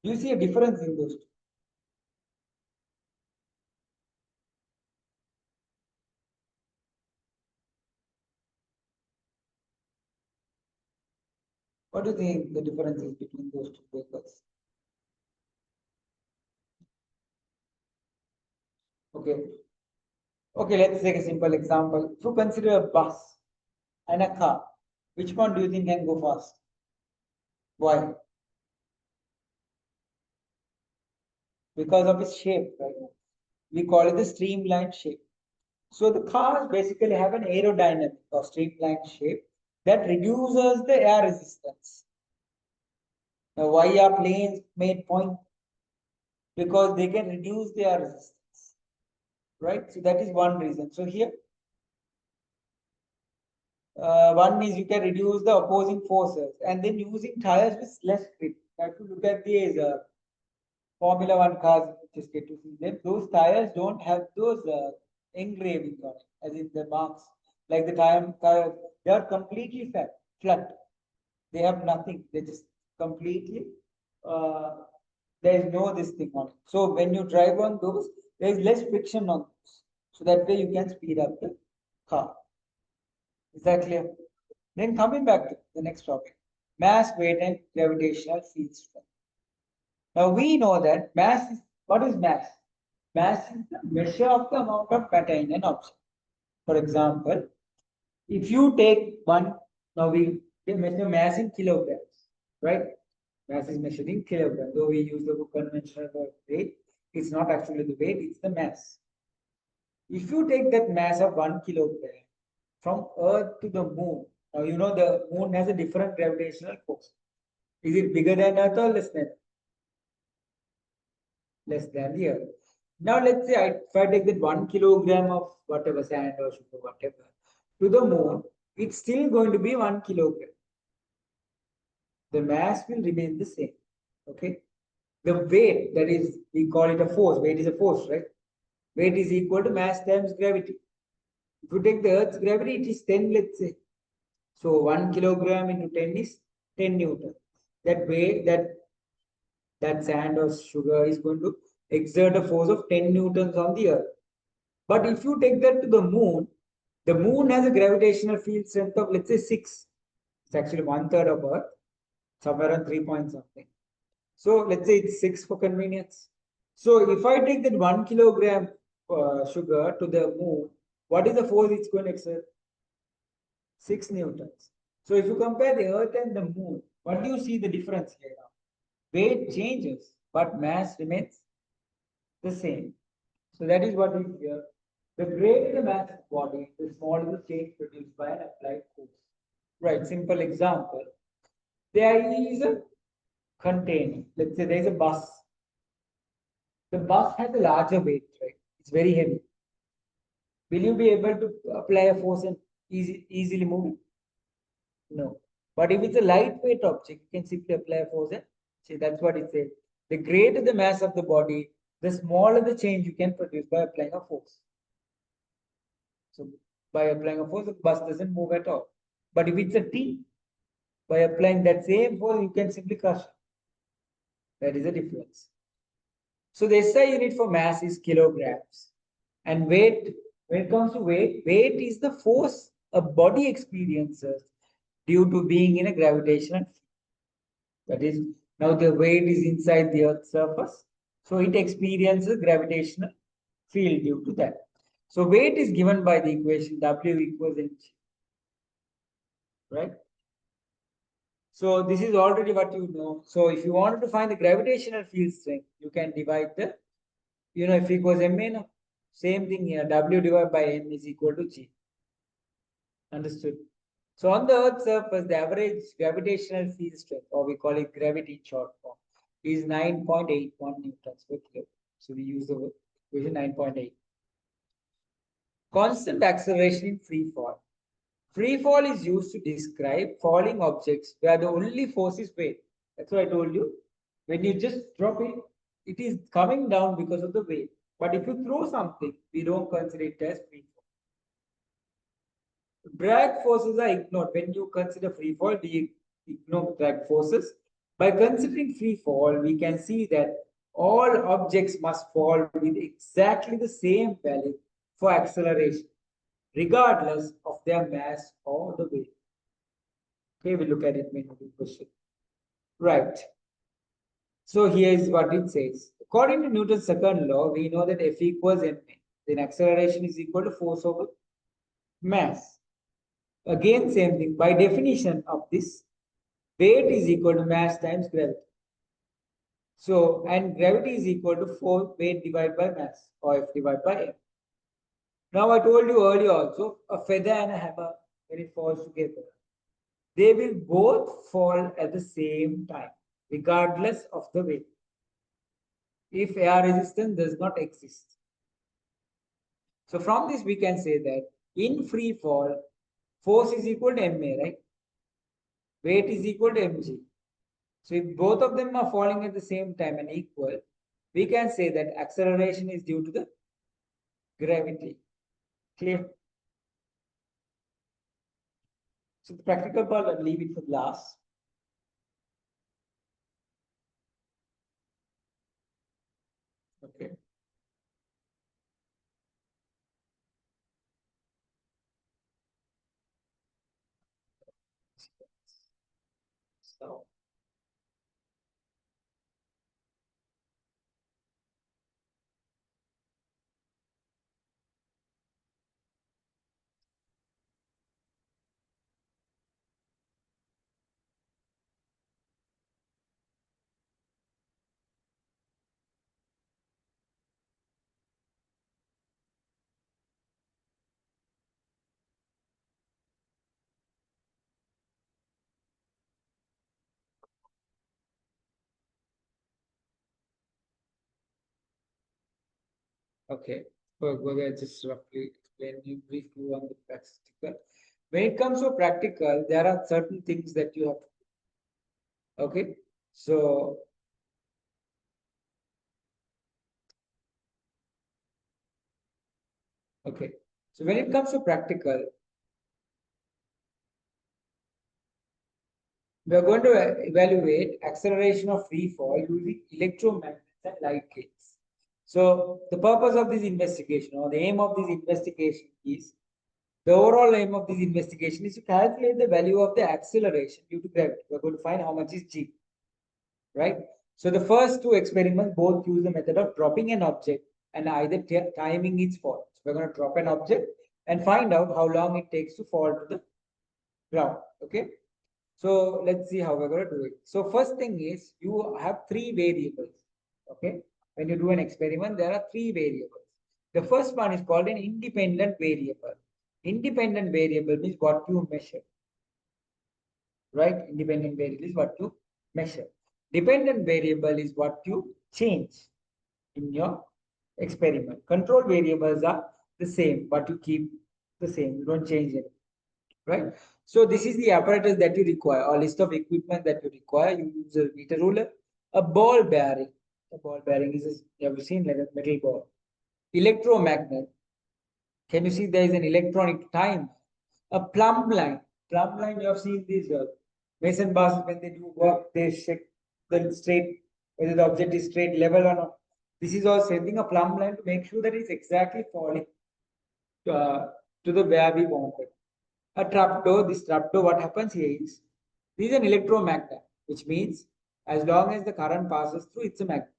You see a difference in those two. What do you think the difference is between those two vehicles? Okay. Okay, let's take a simple example. If you consider a bus and a car, which one do you think can go fast? Why? Because of its shape, right? We call it the streamlined shape. So the cars basically have an aerodynamic or streamlined shape that reduces the air resistance. Now, why are planes made point? Because they can reduce the air resistance, right? So that is one reason. So here, one is you can reduce the opposing forces and then using tires with less grip. Now, if you look at these Formula One cars, just get to see them. Those tires don't have those engravings on it, as in the marks. Like the tires, they are completely flat. They have nothing. They just completely. There is no this thing on it. So when you drive on those, there is less friction on those. So that way you can speed up the car. Is that clear? Then coming back to the next topic, mass, weight, and gravitational field strength. Now we know that mass is, what is mass? Mass is the measure of the amount of matter in an object. For example, if you take one, now we measure mass in kilograms, right? Mass is measured in kilograms. Though we use the conventional word weight, it's not actually the weight, it's the mass. If you take that mass of 1 kilogram from Earth to the moon, now you know the moon has a different gravitational force. Is it bigger than Earth or less than? Less than the Earth. Now let's say if I take that 1 kilogram of whatever sand or sugar, whatever, to the moon, it's still going to be 1 kilogram. The mass will remain the same. Okay. The weight, that is, we call it a force. Weight is a force, right? Weight is equal to mass times gravity. If you take the Earth's gravity, it is 10, let's say. So 1 kilogram into 10 is 10 Newton. That way, that sand or sugar is going to exert a force of 10 newtons on the Earth. But if you take that to the moon has a gravitational field strength of, let's say, 6. It's actually 1/3 of Earth, somewhere around 3 point something. So let's say it's 6 for convenience. So if I take that 1 kilogram sugar to the moon, what is the force it's going to exert? 6 newtons. So if you compare the Earth and the moon, what do you see the difference here now? Weight changes, but mass remains the same. So that is what is here. The greater the mass of the body, the smaller the change produced by an applied force. Right, simple example. There is a container. Let's say there is a bus. The bus has a larger weight, right? It's very heavy. Will you be able to apply a force and easily move it? No. But if it's a lightweight object, you can simply apply a force and see, that's what it says. The greater the mass of the body, the smaller the change you can produce by applying a force. So by applying a force, the bus doesn't move at all. But if it's a T, by applying that same force, you can simply crush it. That is the difference. So the SI unit for mass is kilograms. And weight, when it comes to weight, weight is the force a body experiences due to being in a gravitational field. That is, now the weight is inside the Earth's surface. So it experiences gravitational field due to that. So weight is given by the equation W equals mg. Right? So this is already what you know. So if you wanted to find the gravitational field strength, you can divide the, F equals ma, no? Same thing here. W divided by n is equal to g. Understood? So on the Earth's surface, the average gravitational field strength, or we call it gravity in short form, is 9.81 newtons per kilo. So we use the equation 9.8. Constant acceleration in free fall. Free fall is used to describe falling objects where the only force is weight. That's what I told you. When you just drop it, it is coming down because of the weight. But if you throw something, we don't consider it as free fall. Drag forces are ignored. When you consider free fall, we ignore drag forces. By considering free fall, we can see that all objects must fall with exactly the same value for acceleration, regardless of their mass or the weight. Okay, we'll look at it when we do question. Right. So here is what it says. According to Newton's second law, we know that F equals ma. Then acceleration is equal to force over mass. Again, same thing. By definition of this, weight is equal to mass times gravity. So, and gravity is equal to 4 weight divided by mass, or F divided by m. Now, I told you earlier also, a feather and a hammer, when it falls together, they will both fall at the same time, regardless of the weight, if air resistance does not exist. So, from this, we can say that in free fall, force is equal to ma, right? Weight is equal to mg. So, if both of them are falling at the same time and equal, we can say that acceleration is due to the gravity. Clear? So the practical part, I'll leave it for last. Okay. So okay. We'll just roughly explain you briefly on the practical. When it comes to practical, there are certain things that you have to do. Okay. So okay. So when it comes to practical, we are going to evaluate acceleration of free fall using electromagnets and light gates. So the purpose of this investigation, or the aim of this investigation, is the overall aim of this investigation is to calculate the value of the acceleration due to gravity. We're going to find how much is g, right? So the first two experiments both use the method of dropping an object and either timing its fall. So we're going to drop an object and find out how long it takes to fall to the ground. Okay. So let's see how we're going to do it. So first thing is you have three variables. Okay. When you do an experiment, there are three variables. The first one is called an independent variable. Independent variable means what you measure. Right? Independent variable is what you measure. Dependent variable is what you change in your experiment. Control variables are the same, but you keep the same. You don't change it. Right? So this is the apparatus that you require, or list of equipment that you require. You use a meter ruler, a ball bearing. A ball bearing is, you have seen, like a metal ball. Electromagnet. Can you see there is an electronic time? A plumb line. Plumb line, you have seen these mason bars when they do work, they check the straight, whether the object is straight, level or not. This is all sending a plumb line to make sure that it's exactly falling to the where we want it. A trapdoor, this trapdoor, what happens here is, this is an electromagnet, which means as long as the current passes through, it's a magnet.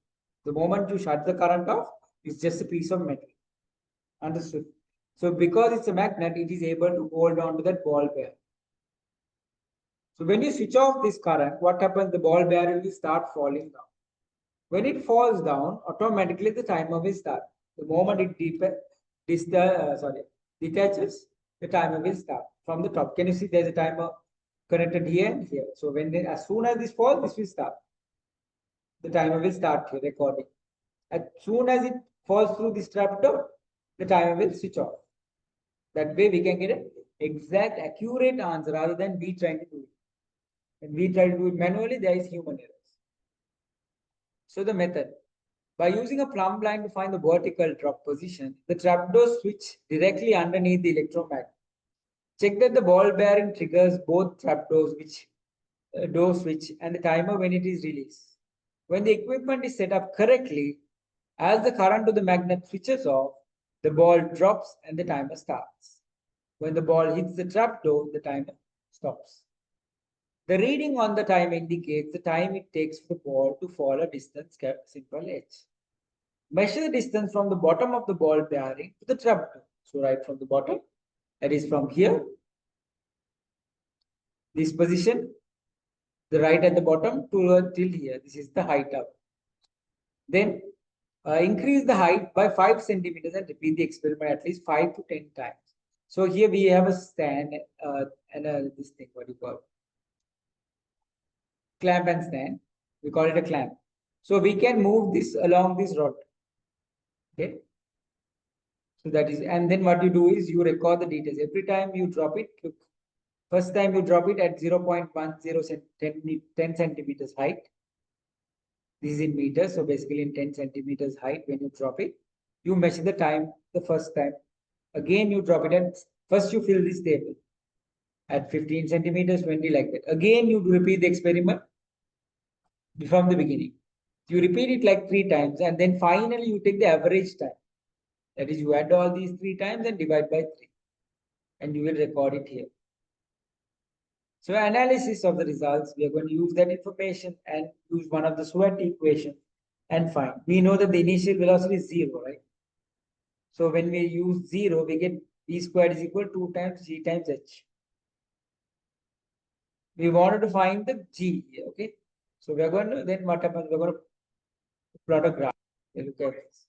The moment you shut the current off, it's just a piece of metal. Understood? So because it's a magnet, it is able to hold on to that ball bearing. So when you switch off this current, what happens? The ball bearing will start falling down. When it falls down, automatically the timer will start. The moment it detaches, the timer will start from the top. Can you see there's a timer connected here and here? So as soon as this falls, this will start. The timer will start here recording. As soon as it falls through this trapdoor, the timer will switch off. That way we can get an exact, accurate answer rather than we trying to do it. When we try to do it manually, there is human errors. So the method. By using a plumb line to find the vertical drop position, the trapdoor switch directly underneath the electromagnet. Check that the ball bearing triggers both trapdoors, which door switch and the timer when it is released. When the equipment is set up correctly, as the current to the magnet switches off, the ball drops and the timer starts. When the ball hits the trapdoor, the timer stops. The reading on the time indicates the time it takes for the ball to fall a distance, simple h. Measure the distance from the bottom of the ball bearing to the trapdoor. So right from the bottom, that is from here, this position, the right at the bottom to till here. This is the height up. Then increase the height by 5 centimeters and repeat the experiment at least 5 to 10 times. So here we have a stand and this thing, what do you call it? Clamp and stand. We call it a clamp. So we can move this along this rod. Okay. So that is, and then what you do is you record the details. Every time you drop it, look, first time you drop it at 0.10 10 centimeters height. This is in meters. So basically in 10 centimeters height, when you drop it, you measure the time the first time. Again, you drop it and first you fill this table at 15 centimeters, 20 like that. Again, you repeat the experiment from the beginning. You repeat it like 3 times and then finally you take the average time. That is, you add all these 3 times and divide by 3 and you will record it here. So analysis of the results, we are going to use that information and use one of the SWOT equations and find. We know that the initial velocity is 0, right? So when we use 0, we get v squared is equal to 2 times g times h. We wanted to find the g here, okay? So we're going to, then what happens? We're going to plot a graph. Look at this.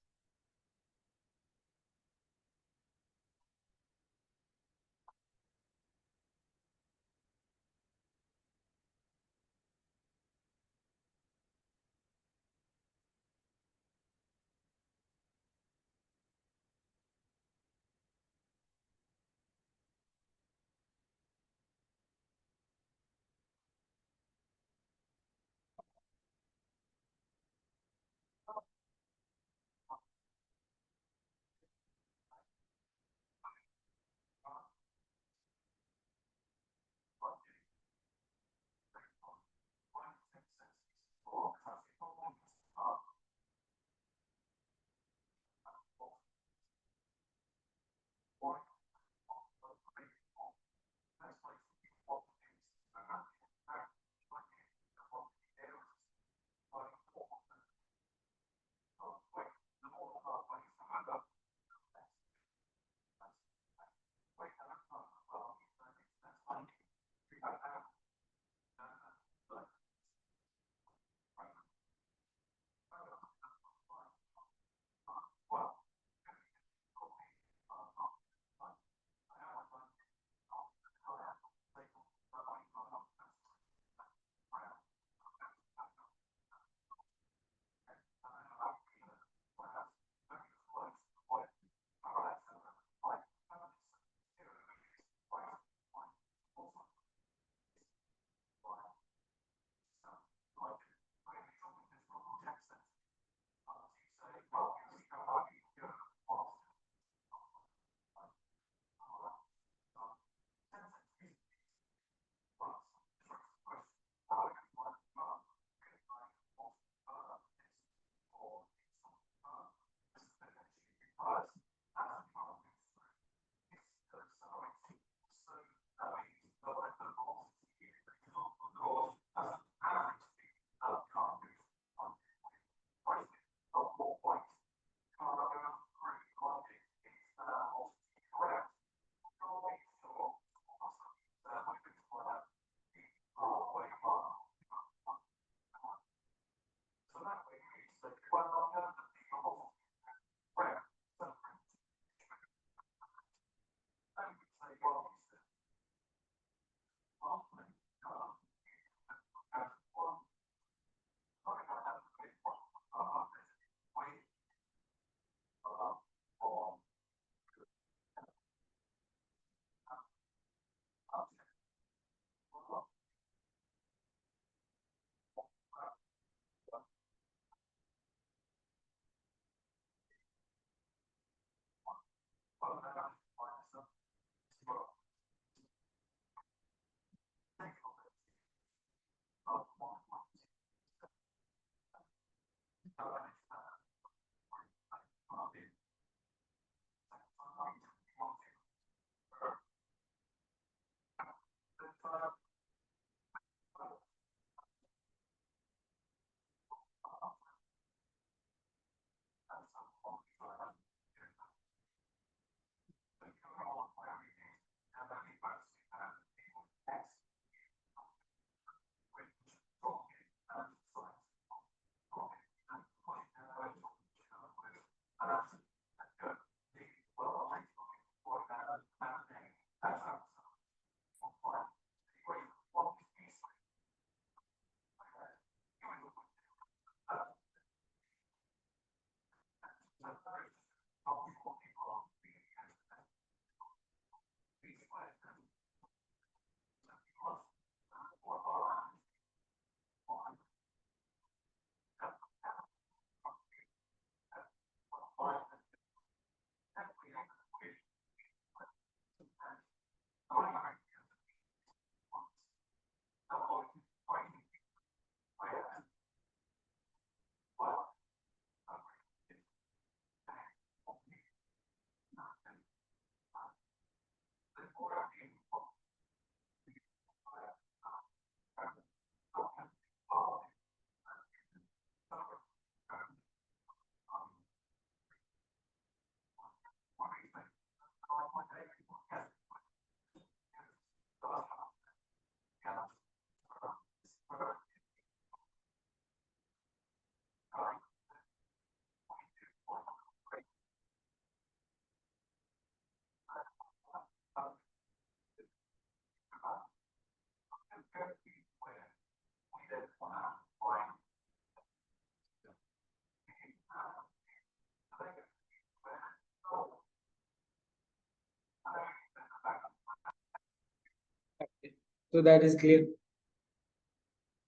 So that is clear.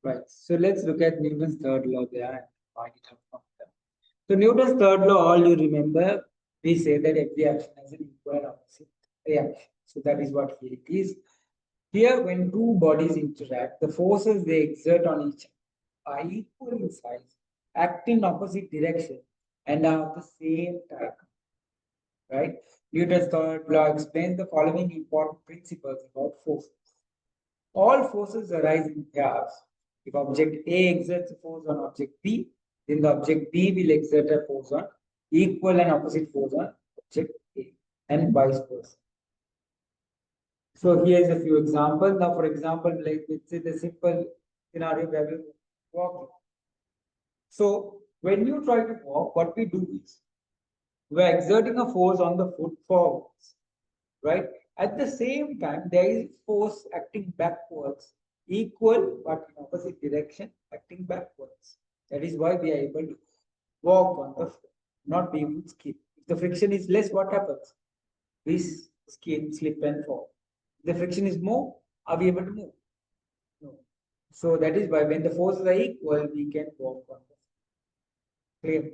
Right. So let's look at Newton's third law there and find it out from there. So Newton's third law, all you remember, we say that every action has an equal and opposite reaction. So that is what here it is. Here, when two bodies interact, the forces they exert on each other are equal in size, act in opposite direction, and are of the same type. Right? Newton's third law explains the following important principles about forces. All forces arise in pairs. If object A exerts a force on object B, then the object B will exert a force on equal and opposite force on object A, and vice versa. So here's a few examples. Now, for example, like let's say the simple scenario where we walk. So when you try to walk, what we do is we are exerting a force on the foot forwards, right? At the same time, there is force acting backwards, equal but in opposite direction, acting backwards. That is why we are able to walk on the floor, not be able to skip. If the friction is less, what happens? We skip, slip, and fall. If the friction is more, are we able to move? No. So that is why when the forces are equal, we can walk on the floor. Clear?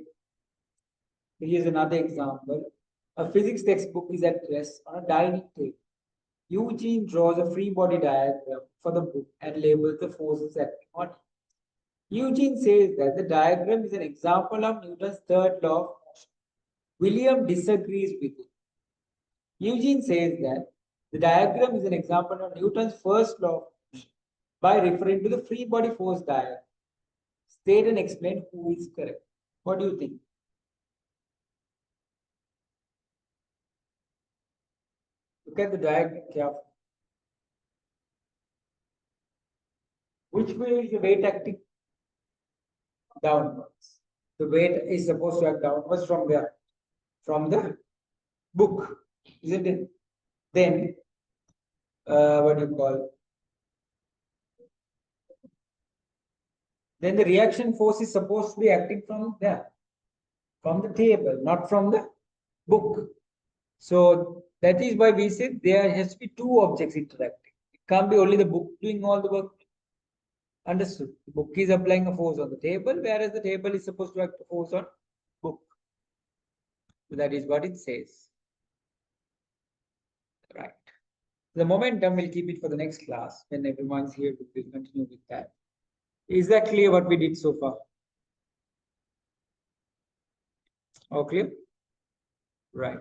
Here's another example. A physics textbook is at rest on a dining table. Eugene draws a free body diagram for the book and labels the forces acting on it. Eugene says that the diagram is an example of Newton's third law of motion. William disagrees with it. Eugene says that the diagram is an example of Newton's first law of motion by referring to the free body force diagram. State and explain who is correct. What do you think? Look at the diagram carefully. Which way is the weight acting? Downwards. The weight is supposed to act downwards from where? From the book, isn't it? Then, what do you call? Then the reaction force is supposed to be acting from there, from the table, not from the book. So that is why we said there has to be two objects interacting. It can't be only the book doing all the work. Understood? The book is applying a force on the table, whereas the table is supposed to act a force on book. So that is what it says. Right. The momentum, we'll keep it for the next class. When everyone's here, we'll continue with that. Is that clear what we did so far? All clear? Right.